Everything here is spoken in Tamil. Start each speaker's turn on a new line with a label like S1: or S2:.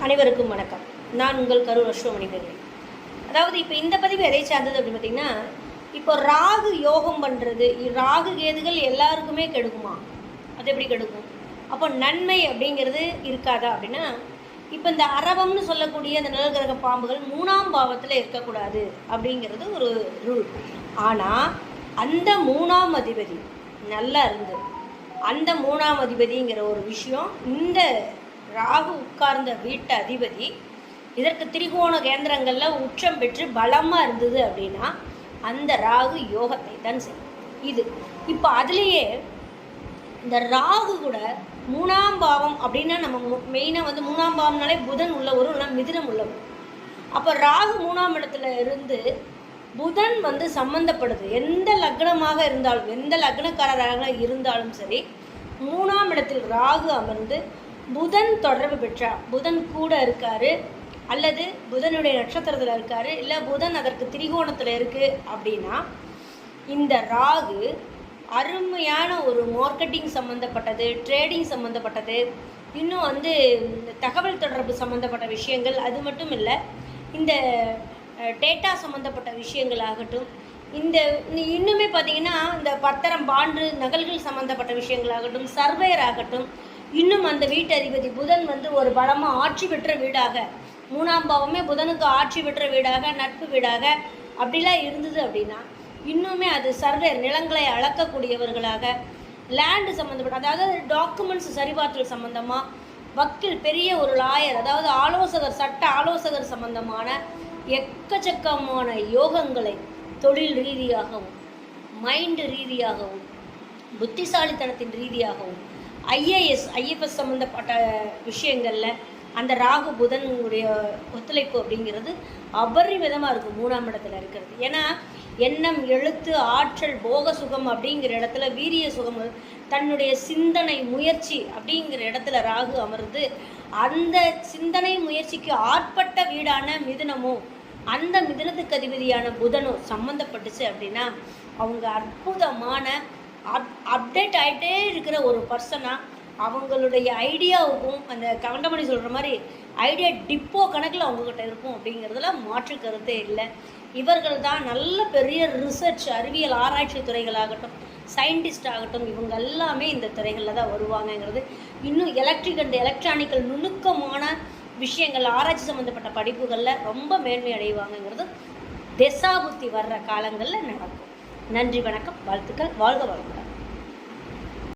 S1: அனைவருக்கும் வணக்கம். நான் உங்கள் கரூர் அஸ்வமணிதேவி. அதாவது இப்போ இந்த பதிவு எதை சார்ந்தது அப்படின்னு பார்த்தீங்கன்னா, இப்போ ராகு யோகம் பண்ணுறது, ராகு கேதுகள் எல்லாருக்குமே கெடுக்குமா? அது எப்படி கெடுக்கும்? அப்போ நன்மை அப்படிங்கிறது இருக்காதா அப்படின்னா, இப்போ இந்த அரவம்னு சொல்லக்கூடிய இந்த நிழல்கிரக பாம்புகள் 3ஆம் பாவத்தில் இருக்கக்கூடாது அப்படிங்கிறது ஒரு ரூல். ஆனால் அந்த 3ஆம் அதிபதி நல்லா இருந்தது. அந்த 3ஆம் அதிபதிங்கிற ஒரு விஷயம், இந்த ராகு உட்கார்ந்த வீட்டு அதிபதி இதற்கு திரிகோண கேந்திரங்களில் உச்சம் பெற்று பலமாக இருந்தது அப்படின்னா அந்த ராகு யோகத்தை தான் செய்யும். இது இப்போ அதுலேயே இந்த ராகு கூட 3ஆம் பாவம் அப்படின்னா நம்ம மெயினாக வந்து 3ஆம் பாவம்னாலே புதன் உள்ளவரும் இல்லை மிதுனம் உள்ளவரும். அப்போ ராகு 3ஆம் இடத்துல இருந்து புதன் வந்து சம்மந்தப்படுது. எந்த லக்னமாக இருந்தாலும், எந்த லக்னக்காரராக இருந்தாலும் சரி, 3ஆம் இடத்தில் ராகு அமர்ந்து புதன் தொடர்பு பெற்றார், புதன் கூட இருக்காரு அல்லது புதனுடைய நட்சத்திரத்தில் இருக்காரு, இல்லை புதன் அதற்கு திரிகோணத்தில் இருக்குது அப்படின்னா இந்த ராகு அருமையான ஒரு மார்க்கெட்டிங் சம்மந்தப்பட்டது, ட்ரேடிங் சம்மந்தப்பட்டது, இன்னும் வந்து தகவல் தொடர்பு சம்மந்தப்பட்ட விஷயங்கள், அது மட்டும் இல்லை இந்த டேட்டா சம்மந்தப்பட்ட விஷயங்களாகட்டும், இந்த இன்னுமே பார்த்திங்கன்னா இந்த பத்திரம் பாண்டு நகல்கள் சம்மந்தப்பட்ட விஷயங்களாகட்டும், சர்வேயர் ஆகட்டும், இன்னும் அந்த வீட்டு அதிபதி புதன் வந்து ஒரு பலமாக ஆட்சி பெற்ற வீடாக, 3ஆம் பாவமே புதனுக்கு ஆட்சி பெற்ற வீடாக, நட்பு வீடாக அப்படிலாம் இருந்தது அப்படின்னா இன்னுமே அது சர்வேர் நிலங்களை அளக்கக்கூடியவர்களாக, லேண்டு சம்மந்தப்பட்ட, அதாவது டாக்குமெண்ட்ஸ் சரிபார்த்தல் சம்மந்தமாக, வக்கீல் பெரிய ஒரு லாயர், அதாவது ஆலோசகர், சட்ட ஆலோசகர் சம்பந்தமான எக்கச்சக்கமான யோகங்களை தொழில் ரீதியாகவும், மைண்டு ரீதியாகவும், புத்திசாலித்தனத்தின் ரீதியாகவும், ஐஎஃப்எஸ் சம்மந்தப்பட்ட விஷயங்களில் அந்த ராகு புதனுடைய ஒத்துழைப்பு அப்படிங்கிறது அபரிமிதமாக இருக்கும் 3ஆம் இடத்துல இருக்கிறது. ஏன்னா எண்ணம், எழுத்து, ஆற்றல், போக சுகம் அப்படிங்கிற இடத்துல வீரிய சுகம், தன்னுடைய சிந்தனை முயற்சி அப்படிங்கிற இடத்துல ராகு அமர்ந்து அந்த சிந்தனை முயற்சிக்கு ஆட்பட்ட வீடான மிதுனமோ, அந்த மிதுனத்துக்கு அதிபதியான புதனோ சம்மந்தப்பட்டுச்சு அப்படின்னா அவங்க அற்புதமான அப்டேட் ஆகிட்டே இருக்கிற ஒரு பர்சனாக, அவங்களுடைய ஐடியாவுக்கும் அந்த கவண்டமணி சொல்கிற மாதிரி ஐடியா டிப்போ கணக்கில் அவங்கக்கிட்ட இருக்கும் அப்படிங்கிறதுல மாற்று கருத்தே இல்லை. இவர்கள் தான் நல்ல பெரிய ரிசர்ச், அறிவியல் ஆராய்ச்சி துறைகளாகட்டும், சயின்டிஸ்ட் ஆகட்டும், இவங்க எல்லாமே இந்த துறைகளில் தான் வருவாங்கங்கிறது. இன்னும் எலக்ட்ரிக் அண்ட் எலக்ட்ரானிக்கல் நுணுக்கமான விஷயங்கள், ஆராய்ச்சி சம்மந்தப்பட்ட படிப்புகளில் ரொம்ப மேன்மை அடைவாங்கங்கிறது திசாபுத்தி வர்ற காலங்களில் நடக்கும். நன்றி, வணக்கம், வாழ்த்துக்கள், வாழ்க வளமுடன்.